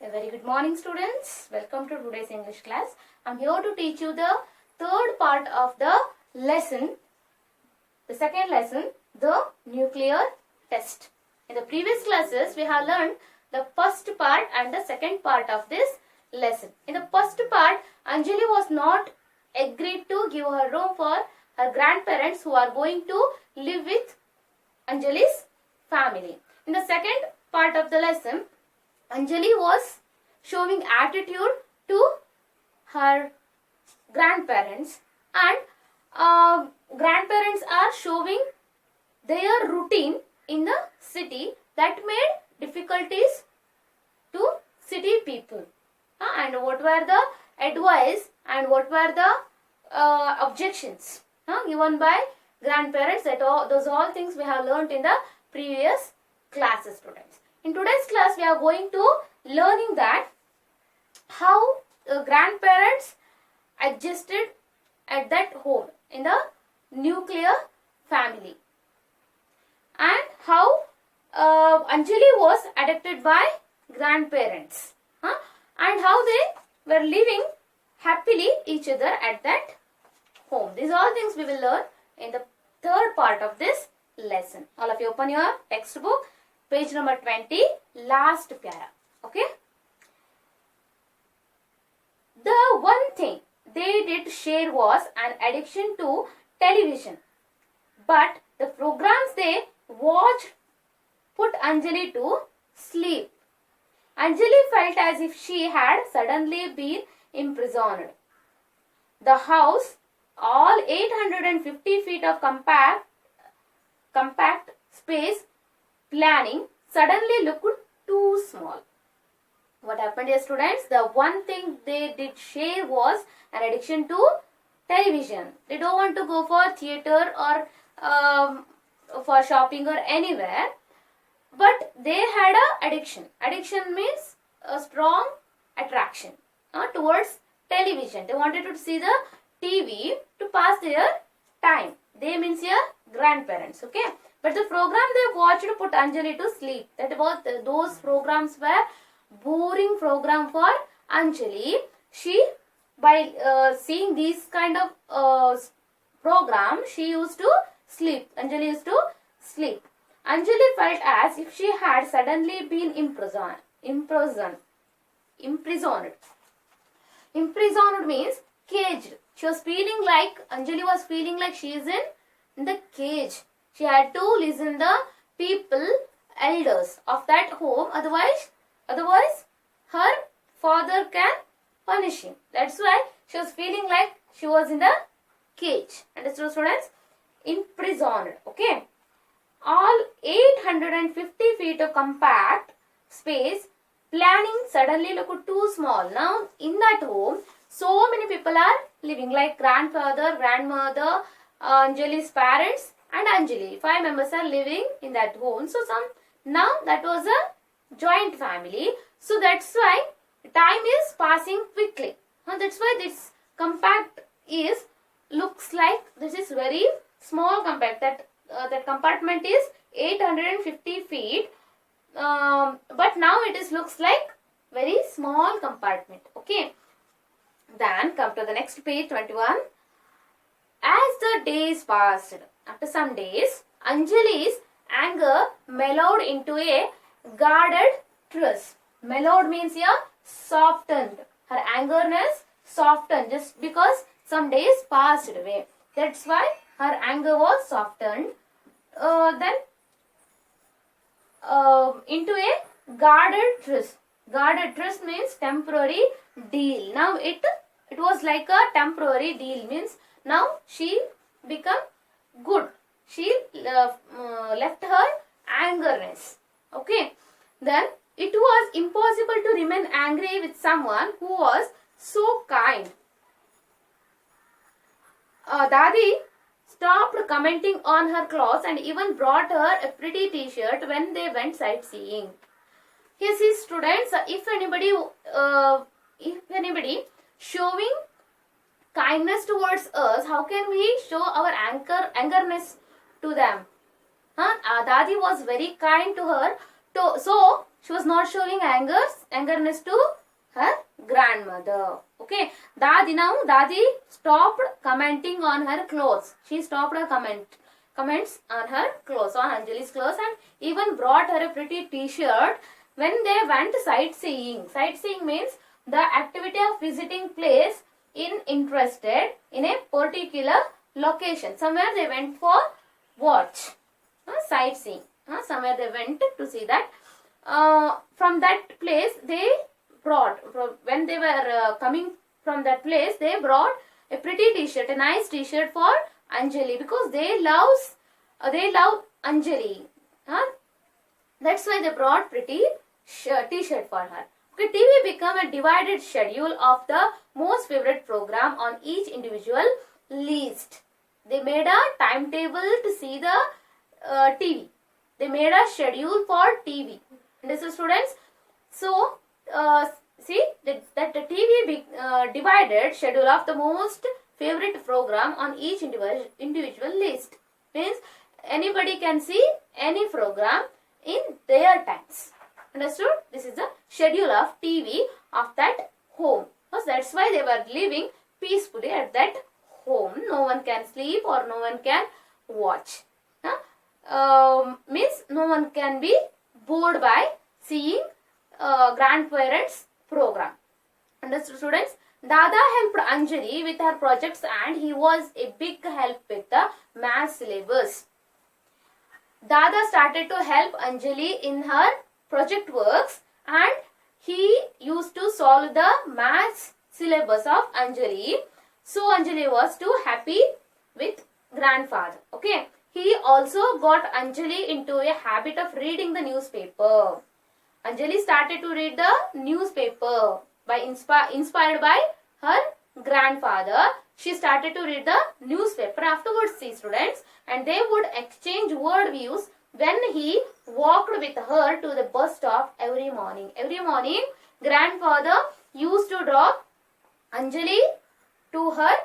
A very good morning, students. Welcome to today's English class. I'm here to teach you the third part of the lesson, the second lesson, the nuclear test. In the previous classes, we have learned the first part and the second part of this lesson. In the first part, Anjali was not agreed to give her room for her grandparents who are going to live with Anjali's family. In the second part of the lesson, Anjali was showing attitude to her grandparents, and grandparents are showing their routine in the city that made difficulties to city people. And what were the advice and what were the objections given by grandparents? Those all things we have learnt in the previous classes, students. In today's class, we are going to learning that how grandparents adjusted at that home in the nuclear family, and how Anjali was adopted by grandparents, and how they were living happily each other at that home. These are all things we will learn in the third part of this lesson. All of you open your textbook, page number 20, last para. Okay. The one thing they did share was an addiction to television, but the programs they watched put Anjali to sleep. Anjali felt as if she had suddenly been imprisoned. The house, all 850 feet of compact space planning, suddenly looked too small. What happened here, students? The one thing they did share was an addiction to television. They don't want to go for theater or for shopping or anywhere, but they had a addiction. Addiction means a strong attraction towards television. They wanted to see the TV to pass their time. They means your grandparents, okay? But the program they watched put Anjali to sleep. That was those programs were boring program for Anjali. She, by seeing these kind of programs, she used to sleep. Anjali used to sleep. Anjali felt as if she had suddenly been imprisoned. Imprisoned means caged. Anjali was feeling like she is in the cage. She had to listen the people, elders of that home. Otherwise her father can punish him. That's why she was feeling like she was in the cage. Understood, students? Imprisoned. Okay. All 850 feet of compact space planning suddenly looked too small. Now in that home, so many people are living, like grandfather, grandmother, Anjali's parents and Anjali. 5 members are living in that home. So now that was a joint family. So that's why time is passing quickly. That's why this compact looks like this is very small compact. That compartment is 850 feet. But now it looks like very small compartment. Okay. Then come to the next page, 21. As the days passed, after some days, Anjali's anger mellowed into a guarded truce. Mellowed means softened. Her angerness softened just because some days passed away. That's why her anger was softened. Then into a guarded truce. Guarded truce means temporary deal. Now it was like a temporary deal, means now she become good. She left her angerness. Okay. Then it was impossible to remain angry with someone who was so kind. Dadi stopped commenting on her clothes and even brought her a pretty t-shirt when they went sightseeing. Here see, students, if anybody showing kindness towards us, how can we show our angerness to them? Dadi was very kind to her, so She was not showing angerness to her grandmother. Okay. Dadi stopped commenting on her clothes. She stopped her comments on her clothes, on Anjali's clothes, and even brought her a pretty t-shirt when they went sightseeing. Sightseeing means the activity of visiting place interested in a particular location. Somewhere they went for watch. Sightseeing. Somewhere they went to see that. From that place they brought, when they were coming from that place, they brought a pretty t-shirt, a nice t-shirt for Anjali, because they love Anjali. That's why they brought pretty t-shirt for her. Okay, TV became a divided schedule of the most favorite program on each individual list. They made a timetable to see the TV. They made a schedule for TV. Understood, students? So, see that the TV divided schedule of the most favorite program on each individual list. Means anybody can see any program in their times. Understood? This is the schedule of TV of that home. So that's why they were living peacefully at that home. No one can sleep or no one can watch. Means no one can be bored by seeing grandparents program. Understood, students? Dada helped Anjali with her projects and he was a big help with the math syllabus. Dada started to help Anjali in her project works and he used to solve the maths syllabus of Anjali. So Anjali was too happy with grandfather. Okay. He also got Anjali into a habit of reading the newspaper. Anjali started to read the newspaper by inspired by her grandfather. She started to read the newspaper afterwards, see students, and they would exchange word views when he walked with her to the bus stop every morning. Every morning, grandfather used to drop Anjali to her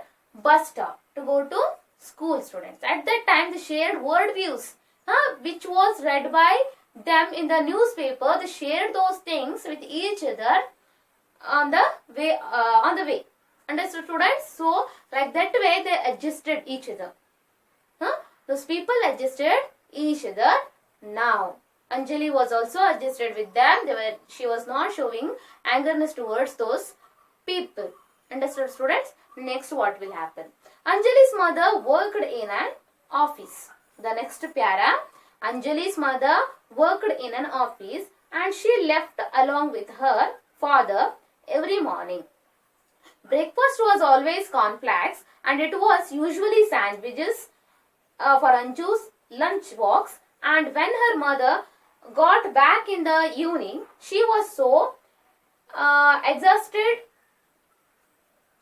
bus stop to go to school, students. At that time, they shared word views, which was read by them in the newspaper. They shared those things with each other on the way. Understood, students? So, like that way, they adjusted each other. Those people adjusted each other. Now, Anjali was also adjusted with them. She was not showing angerness towards those people. Understood, students? Next, what will happen? Anjali's mother worked in an office. The next para, Anjali's mother worked in an office and she left along with her father every morning. Breakfast was always cornflakes and it was usually sandwiches for Anju's lunch box, and when her mother got back in the evening, she was so exhausted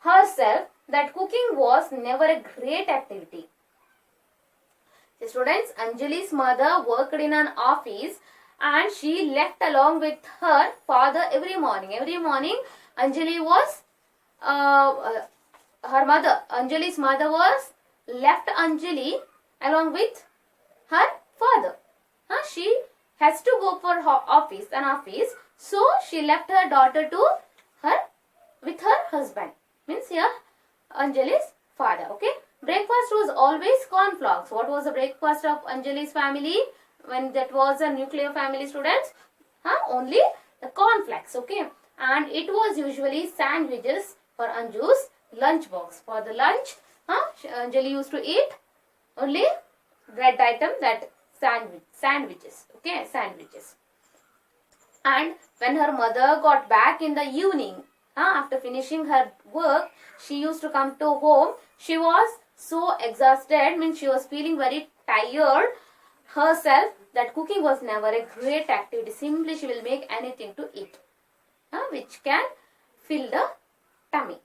herself that cooking was never a great activity. So students, Anjali's mother worked in an office and she left along with her father every morning. Every morning, Anjali was Anjali's mother was left Anjali along with her father. She has to go for an office. So she left her daughter with her husband. Means here Anjali's father. Okay. Breakfast was always cornflakes. What was the breakfast of Anjali's family when that was a nuclear family, students? Only the cornflakes. Okay. And it was usually sandwiches for Anju's lunch box. For the lunch, Anjali used to eat only bread item, that sandwiches. Okay, sandwiches. And when her mother got back in the evening, after finishing her work, she used to come to home. She was so exhausted, means she was feeling very tired herself, that cooking was never a great activity. Simply she will make anything to eat, which can fill the tummy,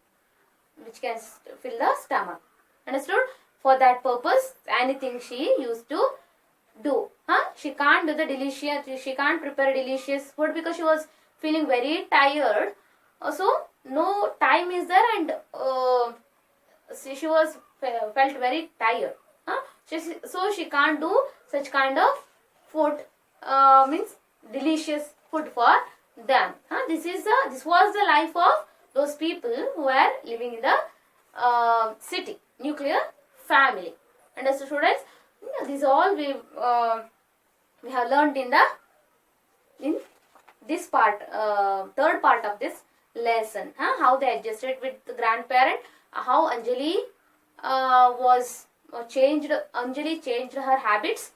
which can fill the stomach. Understood? For that purpose, anything she used to do. She can't do the delicious, she can't prepare delicious food because she was feeling very tired. So no time is there, and she was felt very tired. So she can't do such kind of food, means delicious food for them. This was the life of those people who were living in the city, nuclear family. Understood, students? These all we have learned in this part, third part of this lesson. How they adjusted with the grandparent, how Anjali was changed. Anjali changed her habits,